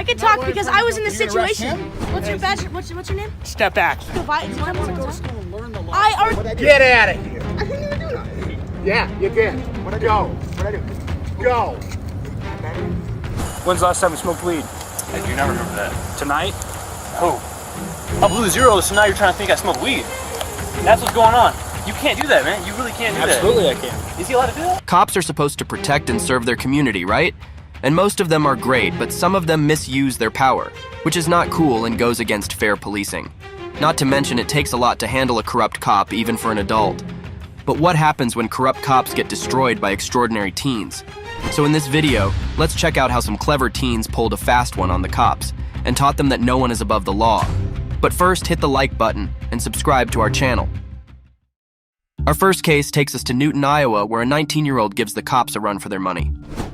I can talk because I was in the situation. What's your badge? What's your name? Step back. Devise. Go to school and learn the law. Get out of here. I couldn't even do that. Yeah, you did. What'd I do? Go. What'd I do? Go. When's the last time we smoked weed? I do not remember that. Tonight? Oh. I blew zeros, so now you're trying to think I smoke weed. That's what's going on. You can't do that, man. You really can't do Absolutely that. I can. Is he allowed to do that? Cops are supposed to protect and serve their community, right? And most of them are great, but some of them misuse their power, which is not cool and goes against fair policing. Not to mention it takes a lot to handle a corrupt cop, even for an adult. But what happens when corrupt cops get destroyed by extraordinary teens? So in this video, let's check out how some clever teens pulled a fast one on the cops and taught them that no one is above the law. But first, hit the like button and subscribe to our channel. Our first case takes us to Newton, Iowa, where a 19-year-old gives the cops a run for their money.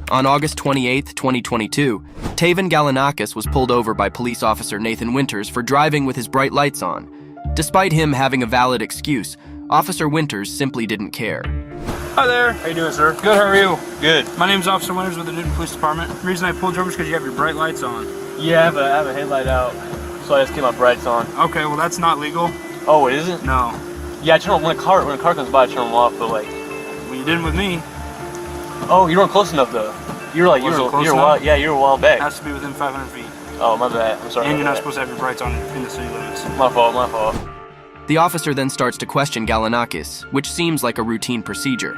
On August 28, 2022, Taven Galanakis was pulled over by police officer Nathan Winters for driving with his bright lights on. Despite him having a valid excuse, Officer Winters simply didn't care. Hi there. How you doing, sir? Good, how are you? Good. My name's Officer Winters with the Newton Police Department. The reason I pulled you over is because you have your bright lights on. Yeah, I have a headlight out, so I just keep my brights on. Okay, well that's not legal. Oh, it isn't? No. Yeah, I turn them when a car comes by, I turn them off, but like... Well, you didn't with me. Oh, you weren't close enough though. You were a while back. It has to be within 500 feet. Oh, my bad. I'm sorry. And you're not supposed to have your brights on in the city limits. My fault. The officer then starts to question Galanakis, which seems like a routine procedure.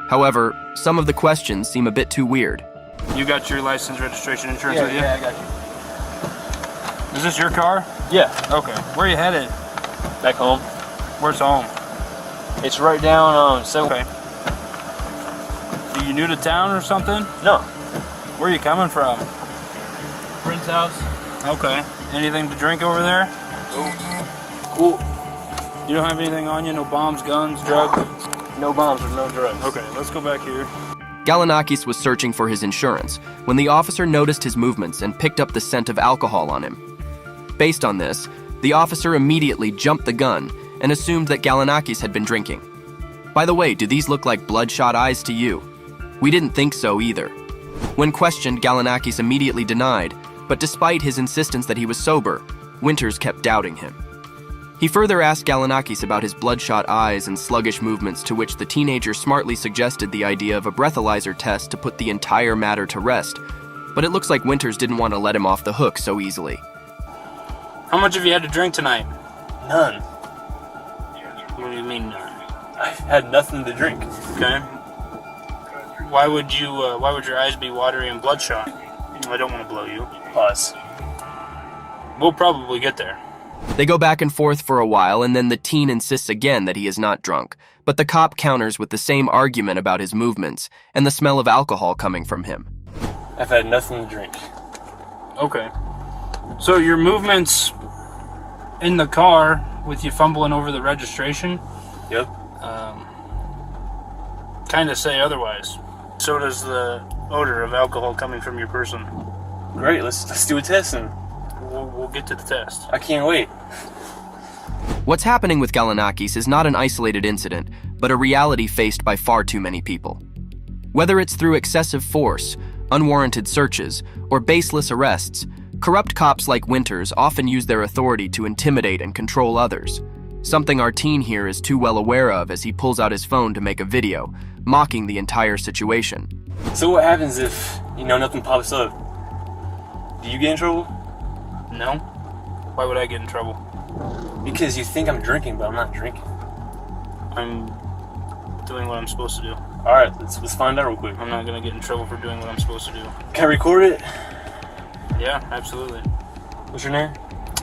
However, some of the questions seem a bit too weird. You got your license, registration, insurance with you? Yeah, I got you. Is this your car? Yeah. Okay. Where are you headed? Back home. Where's home? It's right down, Okay. Are you new to town or something? No. Where are you coming from? Friend's house. Okay. Anything to drink over there? Cool. You don't have anything on you? No bombs, guns, drugs? No bombs or no drugs. Okay, let's go back here. Galanakis was searching for his insurance when the officer noticed his movements and picked up the scent of alcohol on him. Based on this, the officer immediately jumped the gun and assumed that Galanakis had been drinking. By the way, do these look like bloodshot eyes to you? We didn't think so either. When questioned, Galanakis immediately denied, but despite his insistence that he was sober, Winters kept doubting him. He further asked Galanakis about his bloodshot eyes and sluggish movements, to which the teenager smartly suggested the idea of a breathalyzer test to put the entire matter to rest, but it looks like Winters didn't want to let him off the hook so easily. How much have you had to drink tonight? None. What do you mean none? I've had nothing to drink. Okay. Why would your eyes be watery and bloodshot? I don't want to blow you. Pause. We'll probably get there. They go back and forth for a while, and then the teen insists again that he is not drunk, but the cop counters with the same argument about his movements and the smell of alcohol coming from him. I've had nothing to drink. Okay. So your movements in the car with you fumbling over the registration? Yep. Kind of say otherwise. So does the odor of alcohol coming from your person. Great, let's do a test and We'll get to the test. I can't wait. What's happening with Galanakis is not an isolated incident, but a reality faced by far too many people. Whether it's through excessive force, unwarranted searches, or baseless arrests, corrupt cops like Winters often use their authority to intimidate and control others, something our teen here is too well aware of as he pulls out his phone to make a video, mocking the entire situation. So what happens if, nothing pops up? Do you get in trouble? No? Why would I get in trouble? Because you think I'm drinking, but I'm not drinking. I'm doing what I'm supposed to do. Alright, let's find out real quick. I'm not gonna get in trouble for doing what I'm supposed to do. Can I record it? Yeah, absolutely. What's your name?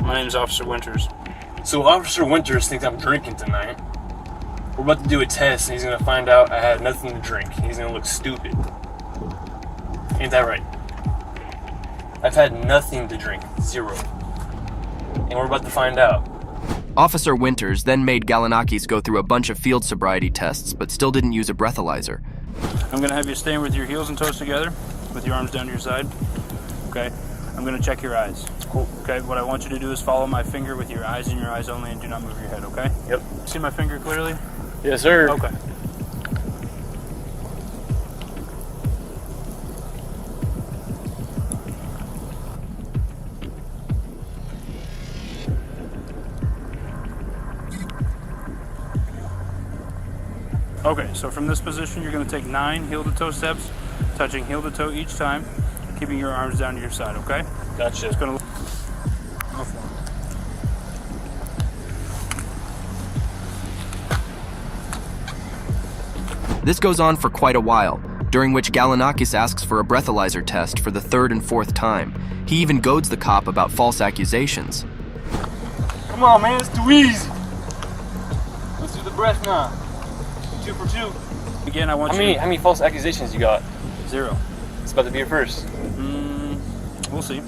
My name's Officer Winters. So Officer Winters thinks I'm drinking tonight. We're about to do a test and he's gonna find out I had nothing to drink. He's gonna look stupid. Ain't that right? I've had nothing to drink. Zero. And we're about to find out. Officer Winters then made Galanakis go through a bunch of field sobriety tests, but still didn't use a breathalyzer. I'm gonna have you stand with your heels and toes together, with your arms down to your side. Okay? I'm gonna check your eyes. Cool. Okay, what I want you to do is follow my finger with your eyes and your eyes only, and do not move your head, okay? Yep. See my finger clearly? Yes, sir. Okay. Okay, so from this position, you're going to take 9 heel-to-toe steps, touching heel-to-toe each time, keeping your arms down to your side, okay? Gotcha. It's going to This goes on for quite a while, during which Galanakis asks for a breathalyzer test for the 3rd and 4th time. He even goads the cop about false accusations. Come on, man, it's too easy. Let's do the breath now. 2 for 2. Again, I want How many false accusations you got? 0. It's about to be your first. We'll see.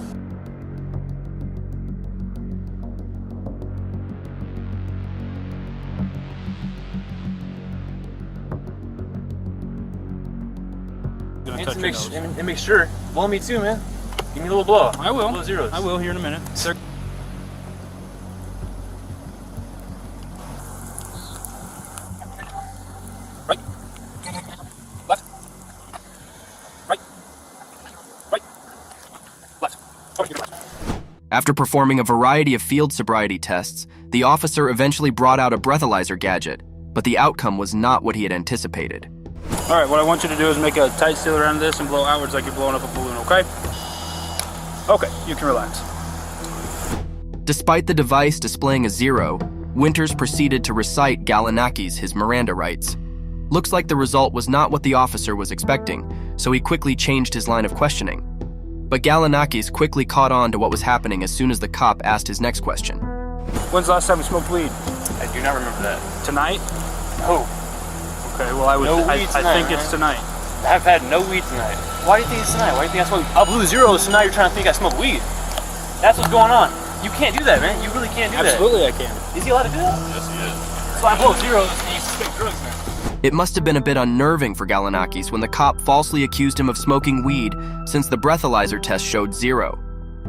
And make sure. Blow me too, man. Give me a little blow. I will. Little zeros. I will here in a minute. Sir. Right. Left. Right. Right. Left. Okay, left. After performing a variety of field sobriety tests, the officer eventually brought out a breathalyzer gadget, but the outcome was not what he had anticipated. All right, what I want you to do is make a tight seal around this and blow outwards like you're blowing up a balloon, okay? Okay, you can relax. Despite the device displaying a 0, Winters proceeded to recite Galanakis his Miranda rights. Looks like the result was not what the officer was expecting, so he quickly changed his line of questioning. But Galanakis quickly caught on to what was happening as soon as the cop asked his next question. When's the last time you smoked weed? I do not remember that. Tonight? No. Okay, well I think it's tonight. I've had no weed tonight. Why do you think it's tonight? Why do you think I smoke? I blew zeros, so now you're trying to think I smoke weed. That's what's going on. You can't do that, man. You really can't do Absolutely I can. that. Is he allowed to do that? Yes, he is. So I blow zeros and you suspect drugs, man. It must have been a bit unnerving for Galanakis when the cop falsely accused him of smoking weed since the breathalyzer test showed 0.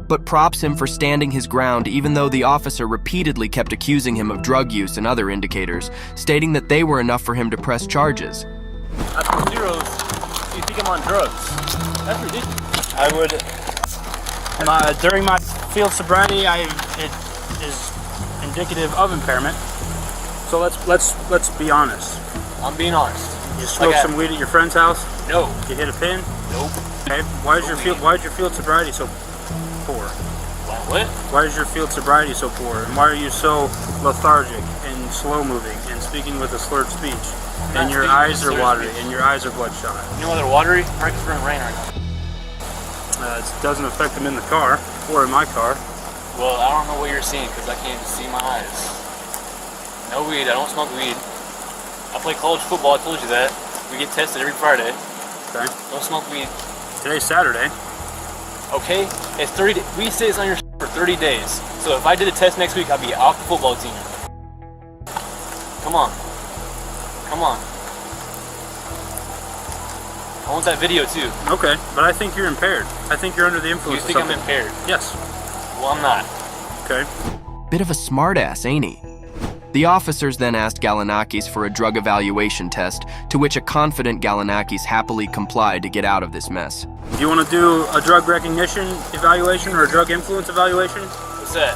But props him for standing his ground even though the officer repeatedly kept accusing him of drug use and other indicators, stating that they were enough for him to press charges. I blew zeros, so you think I'm on drugs. That's ridiculous. I would, during my field sobriety, it is indicative of impairment. So let's be honest. I'm being honest. You smoked some weed at your friend's house? No. You hit a pin? Nope. Okay. Why is your field sobriety so poor? What? Why is your field sobriety so poor? And why are you so lethargic and slow moving and speaking with a slurred speech? And your eyes are watery and your eyes are bloodshot. You know why they're watery? Right, because we're in rain right now. It doesn't affect them in the car or in my car. Well, I don't know what you're seeing because I can't even see my eyes. No weed. I don't smoke weed. I play college football. I told you that. We get tested every Friday. Okay. Don't smoke weed. Today's Saturday. Okay? It's 30. We say it's on your for 30 days. So if I did a test next week, I'd be off the football team. Come on. Come on. I want that video too. Okay, but I think you're impaired. I think you're under the influence You think of I'm something. impaired? Yes. Well, I'm not. Okay. Bit of a smartass, ain't he? The officers then asked Galanakis for a drug evaluation test, to which a confident Galanakis happily complied to get out of this mess. Do you want to do a drug recognition evaluation or a drug influence evaluation? What's that?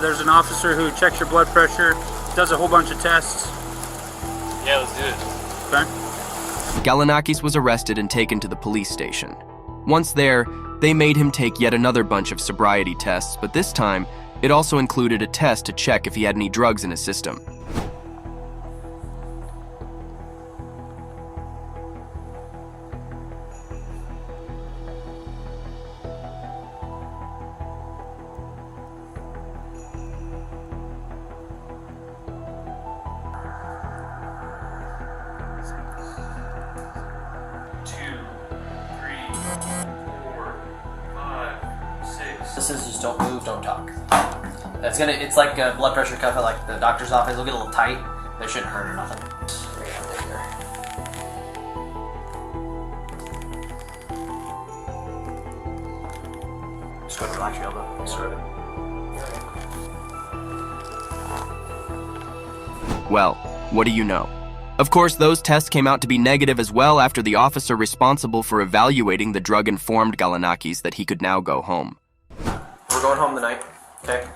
There's an officer who checks your blood pressure, does a whole bunch of tests. Yeah, let's do it. Okay. Galanakis was arrested and taken to the police station. Once there, they made him take yet another bunch of sobriety tests, but this time, it also included a test to check if he had any drugs in his system. This is just don't move, don't talk. It's like a blood pressure cuff at like the doctor's office. It'll get a little tight, but it shouldn't hurt or nothing. Just go ahead and relax your elbow. Well, what do you know? Of course, those tests came out to be negative as well after the officer responsible for evaluating the drug informed Galanakis that he could now go home. We're going home tonight, okay?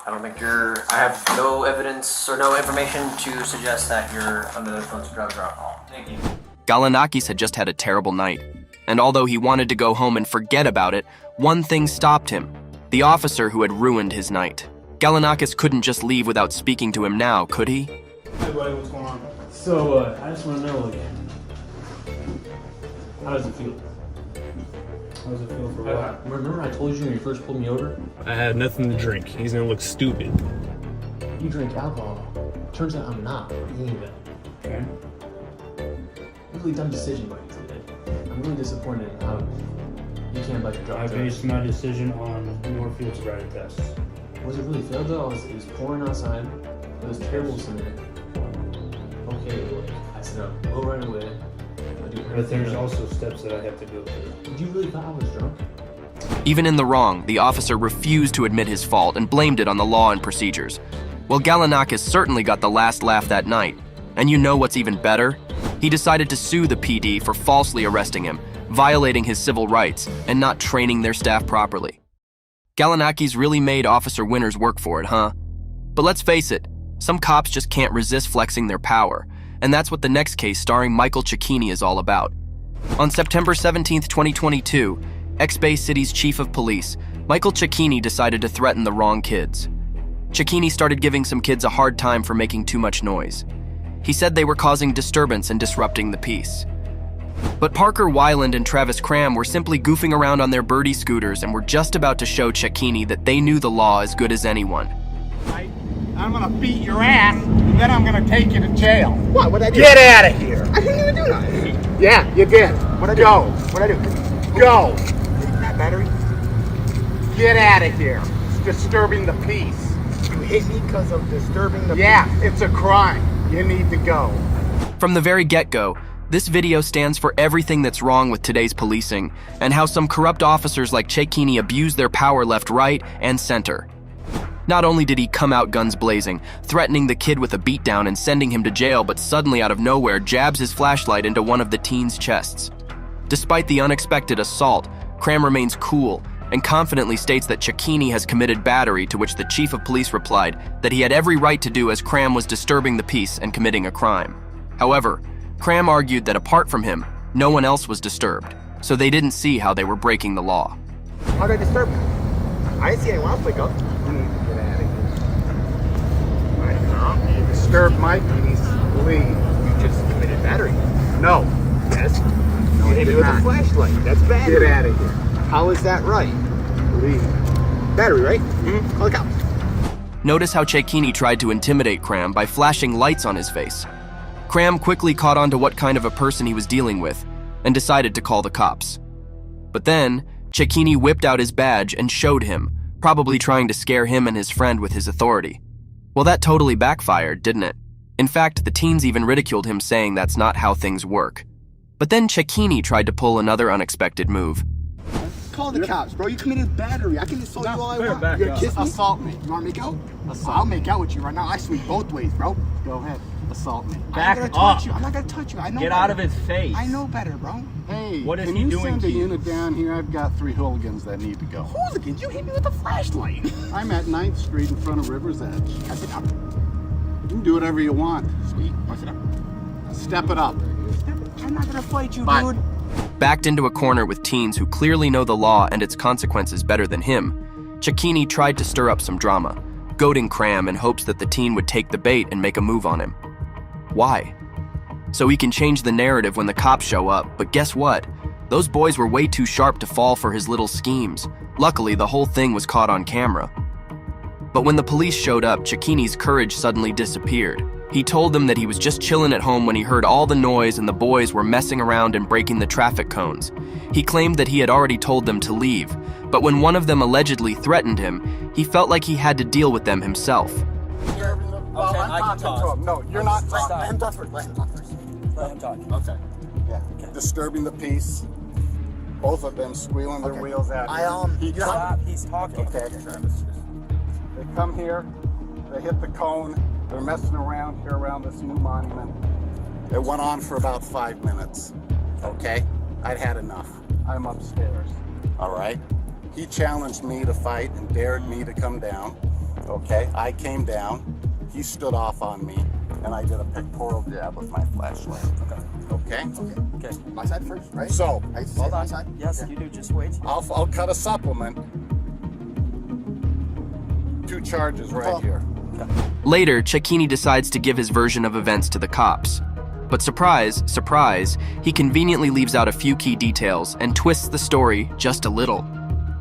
I don't think you're. I have no evidence or no information to suggest that you're under the influence of drugs or alcohol. Thank you. Galanakis had just had a terrible night, and although he wanted to go home and forget about it, one thing stopped him: the officer who had ruined his night. Galanakis couldn't just leave without speaking to him now, could he? Hey buddy, what's going on? So, I just want to know, how does it feel? How does it feel for what? Remember I told you when you first pulled me over? I had nothing to drink. He's gonna look stupid. You drink alcohol. Turns out I'm not. Okay. Really dumb decision by you today. I'm really disappointed in how you can't budget your I drug based test. my decision on your field sobriety tests. Was it really failed though? It was pouring outside. It was terrible scenario. Okay, look, I said I'll go right away. But there's also steps that I have to go through. You really thought I was drunk? Even in the wrong, the officer refused to admit his fault and blamed it on the law and procedures. Well, Galanakis certainly got the last laugh that night. And you know what's even better? He decided to sue the PD for falsely arresting him, violating his civil rights, and not training their staff properly. Galanakis really made Officer Winters work for it, huh? But let's face it, some cops just can't resist flexing their power, and that's what the next case starring Michael Cecchini is all about. On September 17, 2022, Ex-Bay City's chief of police, Michael Cecchini, decided to threaten the wrong kids. Cecchini started giving some kids a hard time for making too much noise. He said they were causing disturbance and disrupting the peace. But Parker Weiland and Travis Cram were simply goofing around on their birdie scooters and were just about to show Cecchini that they knew the law as good as anyone. I'm gonna beat your ass, and then I'm gonna take you to jail. What? What'd I do? Get out of here. I didn't even do that. Yeah, you did. What'd I do? Go. What'd I do? Go. That battery? Get out of here. It's disturbing the peace. You hit me because of disturbing the Yeah, peace. it's a crime. You need to go. From the very get-go, this video stands for everything that's wrong with today's policing and how some corrupt officers like Cecchini abuse their power left, right, and center. Not only did he come out guns blazing, threatening the kid with a beatdown and sending him to jail, but suddenly out of nowhere jabs his flashlight into one of the teen's chests. Despite the unexpected assault, Cram remains cool and confidently states that Cecchini has committed battery, to which the chief of police replied that he had every right to do as Cram was disturbing the peace and committing a crime. However, Cram argued that apart from him, no one else was disturbed, so they didn't see how they were breaking the law. How did I disturb you? I didn't see anyone else wake up. You need to get out of here. Right now, you disturbed my peace. Leave. You just committed battery. No. Yes. No, You you hit me did with a not. flashlight. That's battery. Get out of here. How is that right? Leave. Battery, right? Mm-hmm. Call the cops. Notice how Cecchini tried to intimidate Cram by flashing lights on his face. Cram quickly caught on to what kind of a person he was dealing with and decided to call the cops. But then, Cecchini whipped out his badge and showed him, probably trying to scare him and his friend with his authority. Well, that totally backfired, didn't it? In fact, the teens even ridiculed him, saying that's not how things work. But then Cecchini tried to pull another unexpected move. Call the cops, bro. You committed battery. I can insult you all I want. back You're up. gonna kiss me? Assault me. You want to make out? I'll make out with you right now. I swing both ways, bro. Go ahead. Assault me. I'm not gonna touch you. I'm not gonna touch you. I know Get better. out of his face. I know better, bro. Hey, What is can he you doing send to a you? unit down here? I've got 3 hooligans that need to go. Hooligans, you hit me with a flashlight. I'm at 9th Street in front of River's Edge. I sit down. You can do whatever you want. Sweet. I sit down. Step it up. I'm not gonna fight you, Bye. dude. Backed into a corner with teens who clearly know the law and its consequences better than him, Cecchini tried to stir up some drama, goading Cram in hopes that the teen would take the bait and make a move on him. Why? So he can change the narrative when the cops show up, but guess what? Those boys were way too sharp to fall for his little schemes. Luckily, the whole thing was caught on camera. But when the police showed up, Cecchini's courage suddenly disappeared. He told them that he was just chilling at home when he heard all the noise and the boys were messing around and breaking the traffic cones. He claimed that he had already told them to leave, but when one of them allegedly threatened him, he felt like he had to deal with them himself. Okay, I can talk. No, you're not. Let him talk first. Let him talk first. Let him talk. Okay. Yeah. Disturbing the peace. Both of them squealing their wheels at me. He Stop, he's talking. Okay. They come here. They hit the cone. They're messing around here around this new monument. It went on for about 5 minutes. Okay? I'd had enough. I'm upstairs. All right? He challenged me to fight and dared me to come down. Okay, I came down, he stood off on me, and I did a pictorial jab with my flashlight. Okay? Okay. My side first, right? So, I say Hold my on. side? Yes, Okay. you do. Just wait. I'll cut a supplement. 2 charges right here. Later, Cecchini decides to give his version of events to the cops. But surprise, surprise, he conveniently leaves out a few key details and twists the story just a little.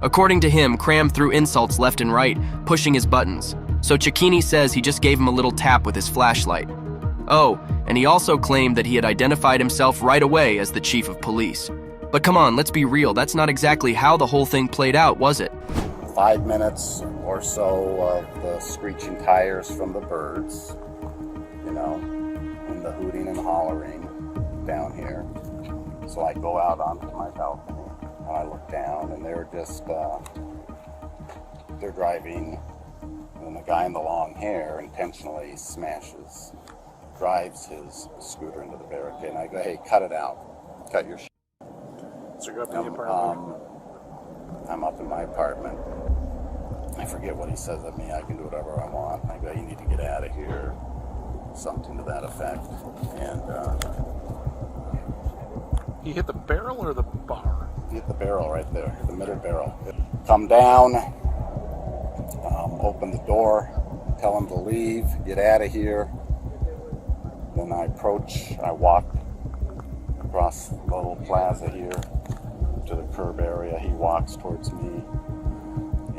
According to him, Cram threw insults left and right, pushing his buttons. So Cecchini says he just gave him a little tap with his flashlight. Oh, and he also claimed that he had identified himself right away as the chief of police. But come on, let's be real, that's not exactly how the whole thing played out, was it? 5 minutes or so of the screeching tires from the birds, you know, and the hooting and hollering down here. So I go out onto my balcony and I look down and they're just, they're driving, and the guy in the long hair intentionally drives his scooter into the barricade. And I go, hey, cut it out. Cut your shit. So you're up in the apartment? I'm up in my apartment. I forget what he says of me. I can do whatever I want. I go, you need to get out of here. Something to that effect. And You hit the barrel or the bar? he hit the barrel right there, the middle barrel. Come down, open the door, tell him to leave, get out of here. Then I walk across the little plaza here to the curb area. He walks towards me,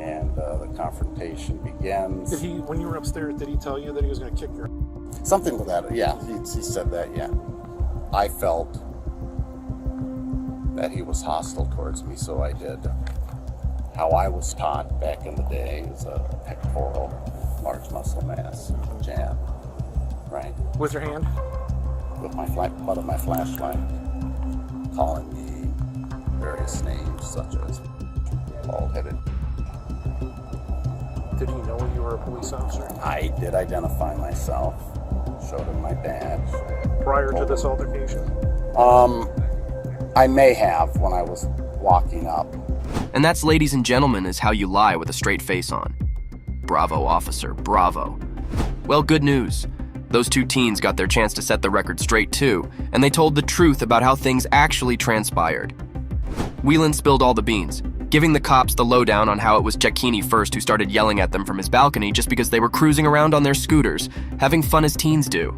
and the confrontation begins. Did he, when you were upstairs, did he tell you that he was going to kick your... Something to that, yeah, he said that, yeah. I felt that he was hostile towards me, so I did. How I was taught back in the day is a pectoral, large muscle mass jab, right? With your hand? With my butt of my flashlight, calling me various names such as bald-headed. Did he know you were a police officer? I did identify myself, showed him my badge. Prior to this altercation? I may have when I was walking up. And that's, ladies and gentlemen, is how you lie with a straight face on. Bravo, officer, bravo. Well, good news. Those 2 teens got their chance to set the record straight too, and they told the truth about how things actually transpired. Whelan spilled all the beans, giving the cops the lowdown on how it was Cecchini first who started yelling at them from his balcony just because they were cruising around on their scooters, having fun as teens do.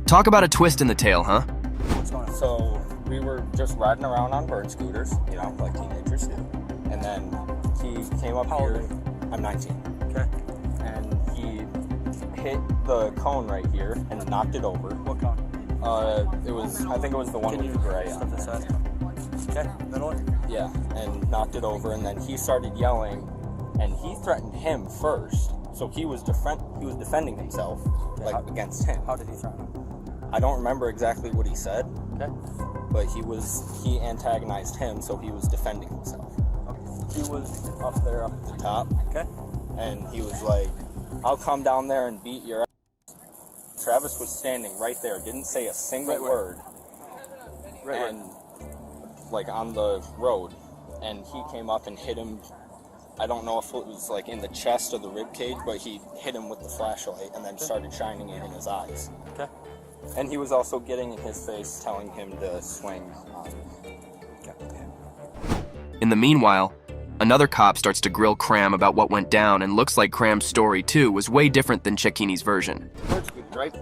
Talk about a twist in the tale, huh? So we were just riding around on bird scooters, you know, like teenagers do. And then he came up here. I'm 19. Okay. And he hit the cone right here and knocked it over. What cone? I think it was the one with the gray on it. Okay, middle one? Yeah, and knocked it over, and then he started yelling, and he threatened him first. So he was defending himself, against him. How did he threaten him? I don't remember exactly what he said. Okay. But he antagonized him, so he was defending himself. He was up there up at the top. Okay. And he was like, I'll come down there and beat your ass. Travis was standing right there, didn't say a single word. Right. Like on the road, and he came up and hit him. I don't know if it was like in the chest or the rib cage, but he hit him with the flashlight and then started shining it in his eyes. Okay. And he was also getting in his face, telling him to swing on him. In the meanwhile, another cop starts to grill Cram about what went down, and looks like Cram's story too was way different than Cecchini's version. Right?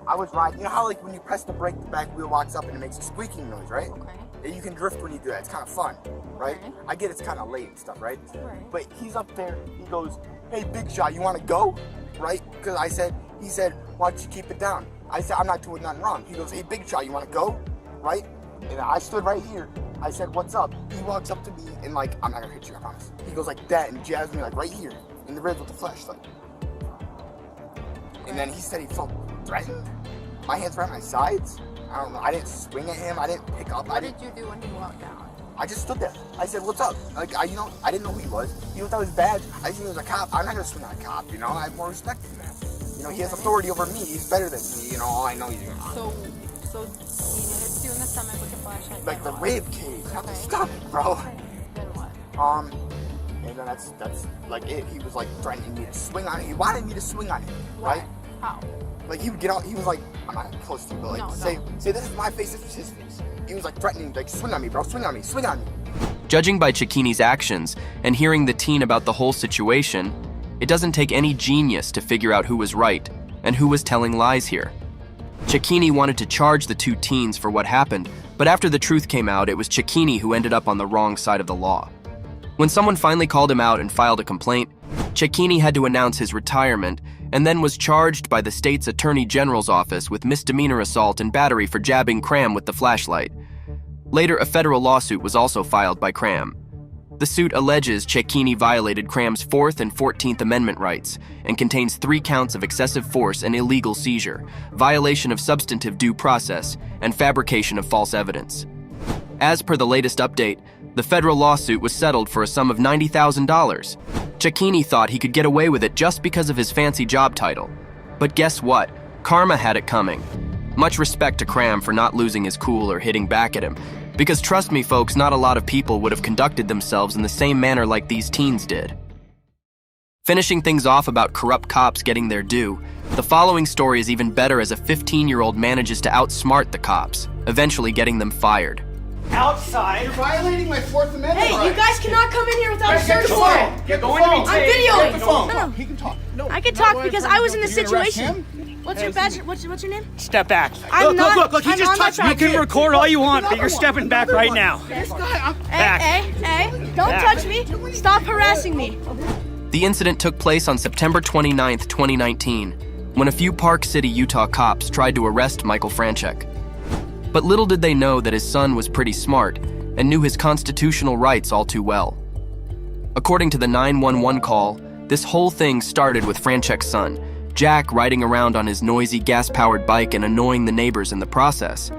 I was riding. You know how like when you press the brake, the back wheel walks up and it makes a squeaking noise, right? Okay. And you can drift when you do that. It's kind of fun, right? Okay. I get it's kind of late and stuff, right? Right. But he's up there. He goes, "Hey, big shot, you want to go?" Right? Because he said, "Why don't you keep it down?" I said, "I'm not doing nothing wrong." He goes, "Hey, big shot, you want to go?" Right? And I stood right here. I said, "What's up?" He walks up to me and like, "I'm not gonna hit you, I promise." He goes like that and jabs me like right here in the ribs with the flashlight. And then he said he felt threatened. My hands were at my sides. I don't know. I didn't swing at him. I didn't pick up. What did you do when he walked down? I just stood there. I said, "What's up?" Like I didn't know who he was. He was his badge. I seen he was a cop. I'm not gonna swing at a cop. You know, I have more respect for him. You know, he has authority over me. He's better than me. You know, all I know he's gonna. So he hits you in the stomach with the flashlight. Like the then what? rib cage, not the stomach, bro. Okay. Then what? And then that's like it. He was like threatening me to swing on it. He wanted me to swing on it, right? How? Like he would get out. He was like, I'm not close to you, but like say this is my face, this is his face. He was like threatening, like swing on me, bro, swing on me, swing on me. Judging by Cecchini's actions and hearing the teen about the whole situation, it doesn't take any genius to figure out who was right and who was telling lies here. Cecchini wanted to charge the two teens for what happened, but after the truth came out, it was Cecchini who ended up on the wrong side of the law. When someone finally called him out and filed a complaint, Cecchini had to announce his retirement and then was charged by the state's Attorney General's office with misdemeanor assault and battery for jabbing Cram with the flashlight. Later, a federal lawsuit was also filed by Cram. The suit alleges Cecchini violated Cram's 4th and 14th Amendment rights and contains 3 counts of excessive force and illegal seizure, violation of substantive due process, and fabrication of false evidence. As per the latest update, the federal lawsuit was settled for a sum of $90,000. Cecchini thought he could get away with it just because of his fancy job title. But guess what? Karma had it coming. Much respect to Cram for not losing his cool or hitting back at him, because trust me folks, not a lot of people would have conducted themselves in the same manner like these teens did. Finishing things off about corrupt cops getting their due, the following story is even better as a 15-year-old manages to outsmart the cops, eventually getting them fired. Outside. You're violating my 4th Amendment. Hey, you guys cannot come in here without a search phone. warrant. Get the phone. I'm videoing. Get the phone. No. He can talk. No. I can talk because I was in the You gonna arrest situation. him? What's your badge? What's your name? Step back. I'm not. Look, he I'm just on my touched me. track. You can record all you want, but you're stepping back right now. This guy, Back. Hey, don't touch me. Stop harassing me. The incident took place on September 29, 2019, when a few Park City, Utah cops tried to arrest Michael Franchek. But little did they know that his son was pretty smart and knew his constitutional rights all too well. According to the 911 call, this whole thing started with Franchek's son, Jack, riding around on his noisy gas-powered bike and annoying the neighbors in the process.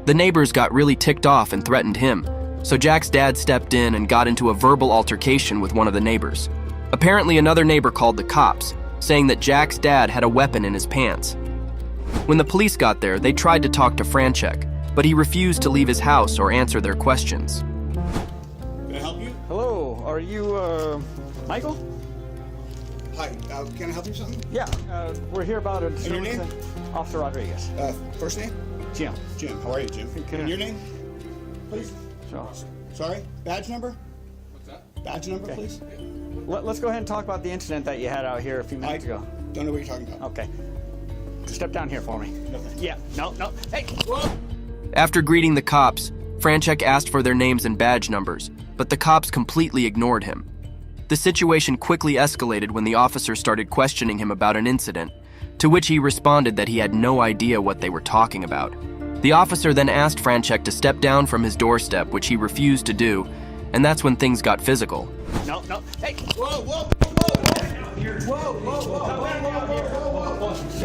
The neighbors got really ticked off and threatened him, so Jack's dad stepped in and got into a verbal altercation with one of the neighbors. Apparently another neighbor called the cops, saying that Jack's dad had a weapon in his pants. When the police got there, they tried to talk to Franchek, but he refused to leave his house or answer their questions. Can I help you? Hello, are you, Michael? Hi, can I help you with something? Yeah, we're here about a... And your name? Officer Rodriguez. First name? Jim. Jim. How are you, Jim? Good. And your name? Please. Sure. Sorry? Badge number? What's that? Badge number, please. Let's go ahead and talk about the incident that you had out here a few minutes ago. Don't know what you're talking about. Okay. Step down here for me. No, thanks. Yeah, no. Hey! After greeting the cops, Franchek asked for their names and badge numbers, but the cops completely ignored him. The situation quickly escalated when the officer started questioning him about an incident, to which he responded that he had no idea what they were talking about. The officer then asked Franchek to step down from his doorstep, which he refused to do, and that's when things got physical. No. Hey! Whoa.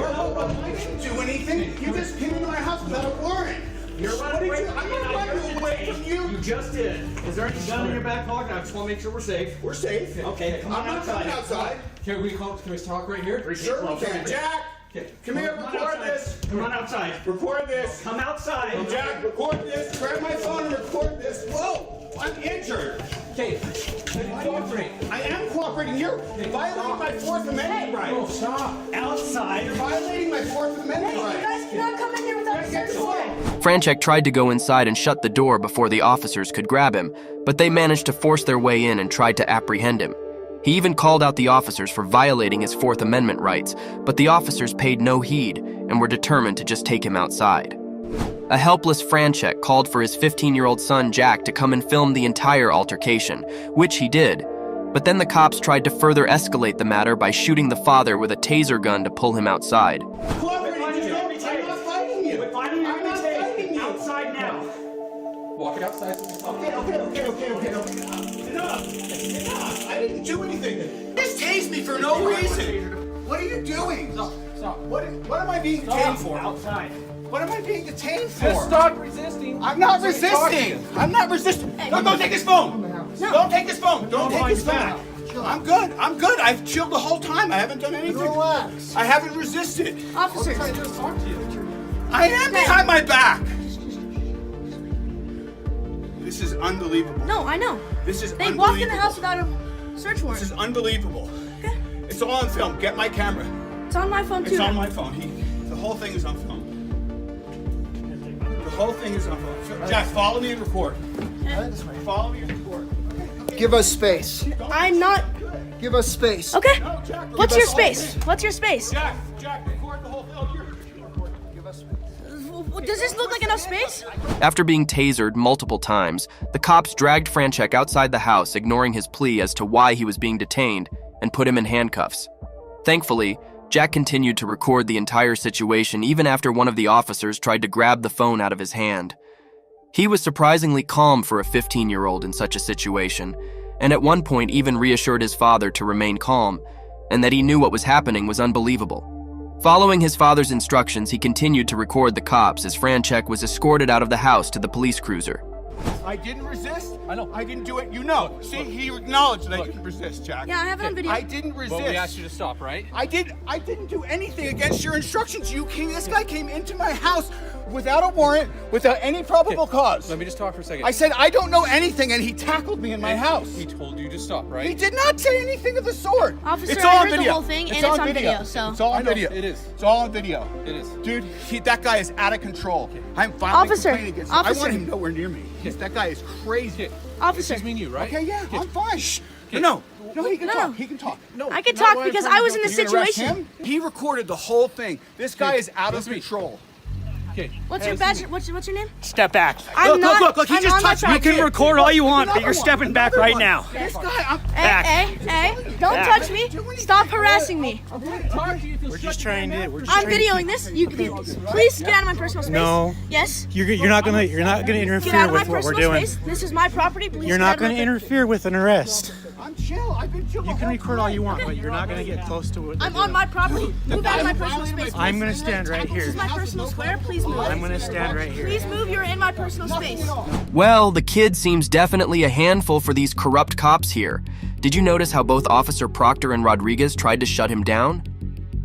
I didn't do anything. You just came into my house without a warrant. You're running away. I'm not running away from you. You just did. Is there any gun in your back pocket? I just want to make sure we're safe. We're safe. Okay, come on I'm not outside. coming outside. Can we talk right here? Sure we can. Jack, come here, record this. Come on outside. Record this. Come outside. Jack, record this. Grab my phone and record this. Whoa, I'm injured. Okay, cooperate. I am cooperating. You're violating my 4th Amendment right. Oh, stop. Outside. You're violating my 4th Amendment Hey, right. you guys cannot come in here without a search warrant. Franchek tried to go inside and shut the door before the officers could grab him, but they managed to force their way in and tried to apprehend him. He even called out the officers for violating his 4th Amendment rights, but the officers paid no heed and were determined to just take him outside. A helpless Franchek called for his 15-year-old son Jack to come and film the entire altercation, which he did. But then the cops tried to further escalate the matter by shooting the father with a taser gun to pull him outside. Cooperating. I'm not fighting you. I'm not fighting you. Outside now. Walk it outside. Okay. Enough. I didn't do anything. Just tased me for no reason. What are you doing? Stop. What am I being detained for? Outside. What am I being detained for? Just stop resisting. I'm not resisting. No, don't take his phone. Don't take his phone. Don't take his phone. I'm good. I've chilled the whole time. I haven't done anything. Relax. I haven't resisted. Officer. I am behind my back. This is unbelievable. No, I know. This is They unbelievable. walked in the house without a Search warrant. This is unbelievable. Okay. It's all on film. Get my camera. It's on my phone too. It's on my phone. The whole thing is on film. The whole thing is on film. Jack, follow me and record. Follow me and record. Give us space. I'm not. Give us space. Okay. No, Jack, What's your space? What's your space? Jack, record the whole thing. Give us space. Does this look like enough space? After being tasered multiple times, the cops dragged Franchek outside the house, ignoring his plea as to why he was being detained, and put him in handcuffs. Thankfully, Jack continued to record the entire situation even after one of the officers tried to grab the phone out of his hand. He was surprisingly calm for a 15-year-old in such a situation, and at one point even reassured his father to remain calm, and that he knew what was happening was unbelievable. Following his father's instructions, he continued to record the cops as Franchek was escorted out of the house to the police cruiser. I didn't resist. I know. I didn't do it. You know. See, he acknowledged that I didn't resist, Jack. Yeah, I have it on video. I didn't resist. Well, we asked you to stop, right? I didn't do anything against your instructions. This guy came into my house without a warrant, without any probable cause. Let me just talk for a second. I said, I don't know anything, and he tackled me in my house. He told you to stop, right? He did not say anything of the sort. Officer, it's all I on heard video. the whole thing, and it's on video, so. It's all on video. It is. It's all on video. It is. Dude, that guy is out of control. I'm filing Officer, complaint against him. I officer. want him nowhere near me. That guy is crazy. Officer. It's just me and you, right? Okay, yeah, I'm fine. Shh. No, he can talk. He can talk. No, I can talk because I was in the You're gonna arrest situation. him? He recorded the whole thing. This guy is out of control. Okay. What's your badge? What's your name? Step back. I'm not. Look, he I'm just on my touched me. You can record all you want, but you're stepping back right now. This guy, Back. Hey, don't Back. touch me. Stop harassing me. We're just trying to. I'm videoing this. Please get out of my personal space. No. Yes. You're not gonna Get out interfere of my with what we're personal doing. space. This is my property. Please You're get not out of my gonna interfere with an arrest. I'm chill. I've been chill. You can record all you want, but you're not gonna get close to it. I'm on my property. Move out of my personal space. I'm gonna stand right This here. is my personal square. Please move. I'm gonna stand right here. Please move. You're in my personal space. Well, the kid seems definitely a handful for these corrupt cops here. Did you notice how both Officer Proctor and Rodriguez tried to shut him down?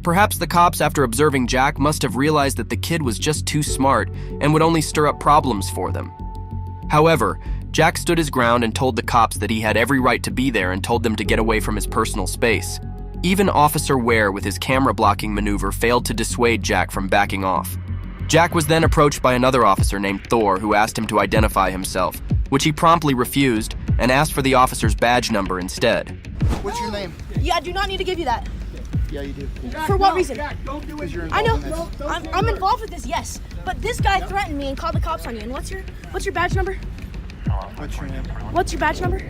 Perhaps the cops, after observing Jack, must have realized that the kid was just too smart and would only stir up problems for them. However, Jack stood his ground and told the cops that he had every right to be there and told them to get away from his personal space. Even Officer Ware, with his camera blocking maneuver, failed to dissuade Jack from backing off. Jack was then approached by another officer named Thor, who asked him to identify himself, which he promptly refused and asked for the officer's badge number instead. What's your name? Yeah, I do not need to give you that. Yeah, you do. For what reason? Don't do it. I know. I'm involved with this, yes. But this guy threatened me and called the cops on you. And what's your badge number? What's your name? What's your badge number?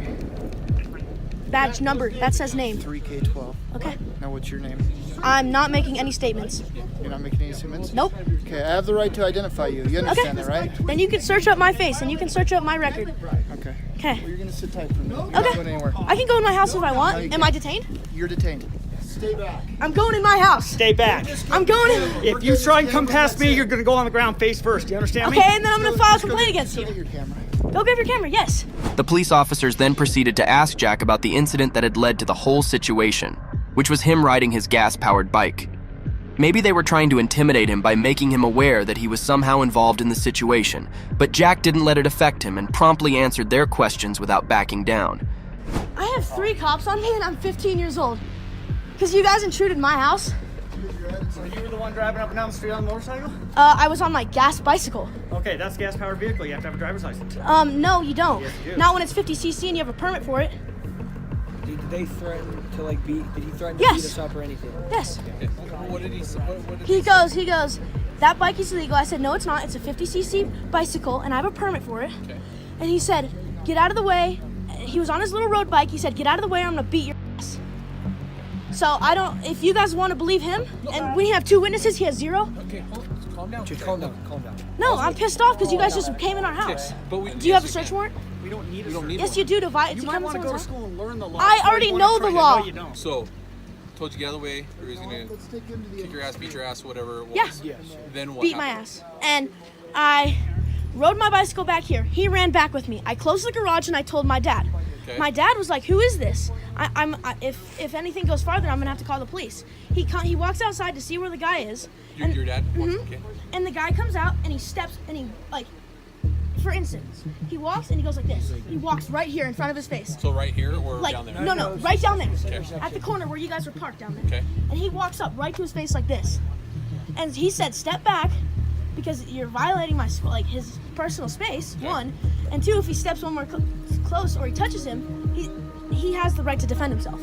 Badge number. That says name. 3K12. Okay. Now what's your name? I'm not making any statements. You're not making any statements? Nope. Okay, I have the right to identify you. You understand that, right? Then you can search up my face and you can search up my record. Okay. Okay. Well, you're gonna sit tight for a minute. You're not Okay. going anywhere. I can go in my house if I No, want. you Am I can't. detained? You're detained. Stay back. I'm going in my house. Stay back. I'm going in. If you try and come past me, you're gonna go on the ground face first. You understand me? Okay, and then I'm gonna file a complaint against Get you. your camera. Go grab your camera. Yes. The police officers then proceeded to ask Jack about the incident that had led to the whole situation, which was him riding his gas-powered bike. Maybe they were trying to intimidate him by making him aware that he was somehow involved in the situation, but Jack didn't let it affect him and promptly answered their questions without backing down. I have 3 cops on me and I'm 15 years old. Because you guys intruded my house. So you were the one driving up and down the street on a motorcycle? I was on my gas bicycle. Okay, that's a gas-powered vehicle. You have to have a driver's license. No, you don't. Yes, you do. Not when it's 50cc and you have a permit for it. Did they threaten to did he threaten to Yes. beat us up or anything? Yes. What did he say? He goes, that bike is illegal. I said, no, it's not. It's a 50cc bicycle and I have a permit for it. Okay. And he said, get out of the way. He was on his little road bike. He said, get out of the way or I'm going to beat your ass. So if you guys want to believe him, and we have 2 witnesses, he has 0. Okay, calm down. Just calm down. No, I'm pissed off because you guys just came in our house. Do you have a search warrant? We don't need Yes, you do. To come in want to go to someone's house. school and learn the law. I already know the law. No, you don't. So, told you get out of the way, or he's gonna kick your ass, beat your ass, whatever it was. Yeah. Then what Beat my happened? ass. And I rode my bicycle back here. He ran back with me. I closed the garage and I told my dad. Okay. My dad was like, "Who is this? If anything goes farther, I'm gonna have to call the police." He walks outside to see where the guy is. Your dad? Mhm. Okay. And the guy comes out and he steps and he for instance, he walks and he goes like this. He walks right here in front of his face. So right here or Like, down there? no, right down there. Okay. At the corner where you guys were parked down there. Okay. And he walks up right to his face like this. And he said, step back, because you're violating his personal space, one. And two, if he steps one more close or he touches him, he has the right to defend himself.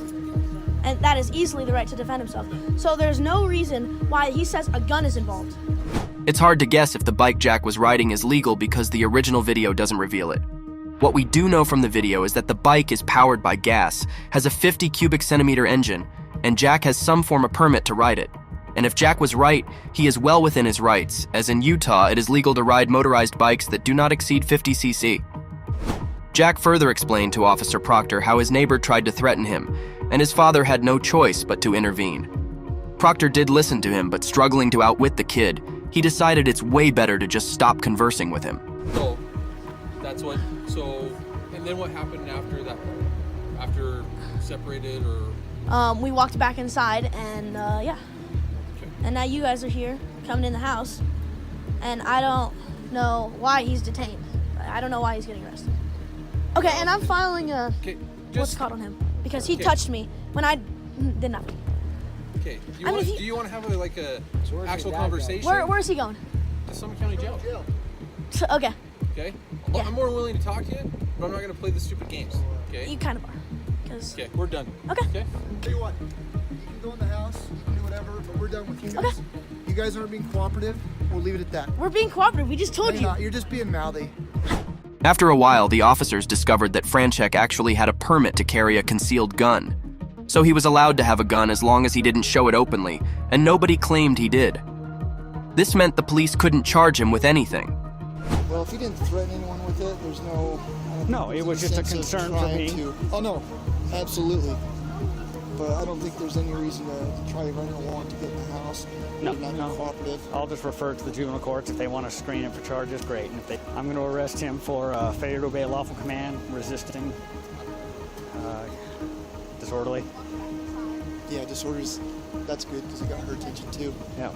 And that is easily the right to defend himself. So there's no reason why he says a gun is involved. It's hard to guess if the bike Jack was riding is legal because the original video doesn't reveal it. What we do know from the video is that the bike is powered by gas, has a 50 cubic centimeter engine, and Jack has some form of permit to ride it. And if Jack was right, he is well within his rights, as in Utah it is legal to ride motorized bikes that do not exceed 50 cc. Jack further explained to Officer Proctor how his neighbor tried to threaten him, and his father had no choice but to intervene. Proctor did listen to him, but struggling to outwit the kid, he decided it's way better to just stop conversing with him. So, that's what, and then what happened after that? After separated or? We walked back inside and yeah. Okay. And now you guys are here, coming in the house, and I don't know why he's detained. I don't know why he's getting arrested. Okay, and I'm filing a what's caught on him because he touched me when I did nothing. Okay. Do you want to have a actual conversation? Where is he going? To Summit County Jail. Okay. Okay. Yeah. I'm more than willing to talk to you, but I'm not going to play the stupid games. Okay. You kind of are. Okay, we're done. Okay. Okay. Tell you what, you can go in the house, do whatever, but we're done with you guys. Okay. You guys aren't being cooperative. We'll leave it at that. We're being cooperative. We just told You're you. not. You're just being mouthy. After a while, the officers discovered that Franchek actually had a permit to carry a concealed gun. So he was allowed to have a gun as long as he didn't show it openly, and nobody claimed he did. This meant the police couldn't charge him with anything. Well, if he didn't threaten anyone with it, there's no... No, it was just a concern for me. Oh, no. Absolutely. But I don't think there's any reason to try to run a warrant to get in the house. No, Not no. cooperative. I'll just refer it to the juvenile courts. If they want to screen him for charges, great. And if I'm going to arrest him for failure to obey a lawful command, resisting, disorderly. Yeah, disorders, that's good because it got her attention too. Yeah.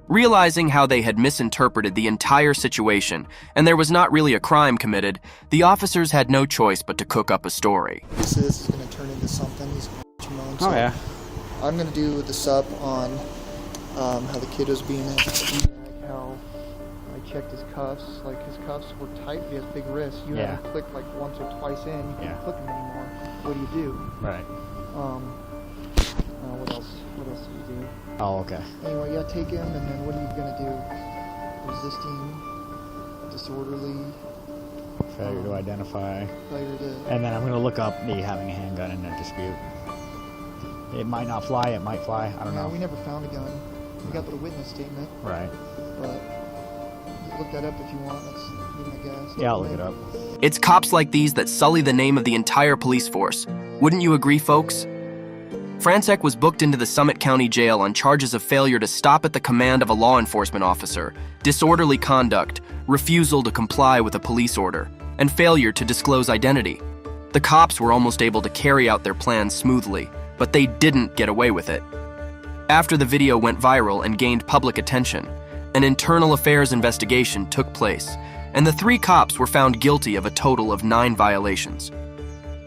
Realizing how they had misinterpreted the entire situation and there was not really a crime committed, the officers had no choice but to cook up a story. This is going to turn into something. He's known. So Oh, yeah. I'm going to do the sub on how the kid was being how I checked his cuffs. Like his cuffs were tight. He has big wrists. You Yeah. haven't clicked like once or twice in. You can't click them anymore. What do you do? Right. What else? What else do you do? Oh, okay. Anyway, yeah, take him, and then what are you gonna do? Resisting, disorderly, Failure to identify. failure to. And then I'm going to look up me having a handgun in a dispute. It might not fly, it might fly, I don't know. We never found a gun. We got the witness statement, Right. but look that up if you want. That's be my guess. Yeah, I'll look it up. It's cops like these that sully the name of the entire police force. Wouldn't you agree, folks? Franchek was booked into the Summit County Jail on charges of failure to stop at the command of a law enforcement officer, disorderly conduct, refusal to comply with a police order, and failure to disclose identity. The cops were almost able to carry out their plans smoothly, but they didn't get away with it. After the video went viral and gained public attention, an internal affairs investigation took place, and the 3 cops were found guilty of a total of 9 violations.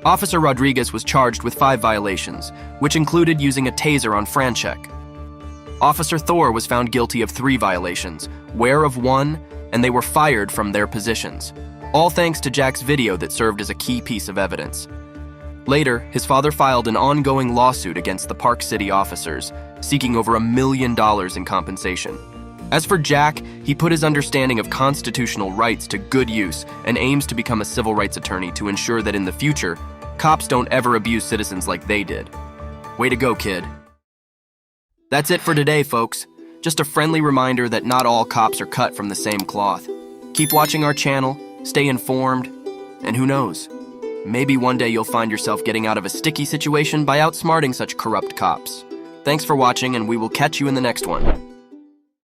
Officer Rodriguez was charged with 5 violations, which included using a taser on Franchek. Officer Thor was found guilty of 3 violations, Ware of 1, and they were fired from their positions, all thanks to Jack's video that served as a key piece of evidence. Later, his father filed an ongoing lawsuit against the Park City officers, seeking over $1 million in compensation. As for Jack, he put his understanding of constitutional rights to good use and aims to become a civil rights attorney to ensure that in the future, cops don't ever abuse citizens like they did. Way to go, kid. That's it for today, folks. Just a friendly reminder that not all cops are cut from the same cloth. Keep watching our channel, stay informed, and who knows, maybe one day you'll find yourself getting out of a sticky situation by outsmarting such corrupt cops. Thanks for watching, and we will catch you in the next one.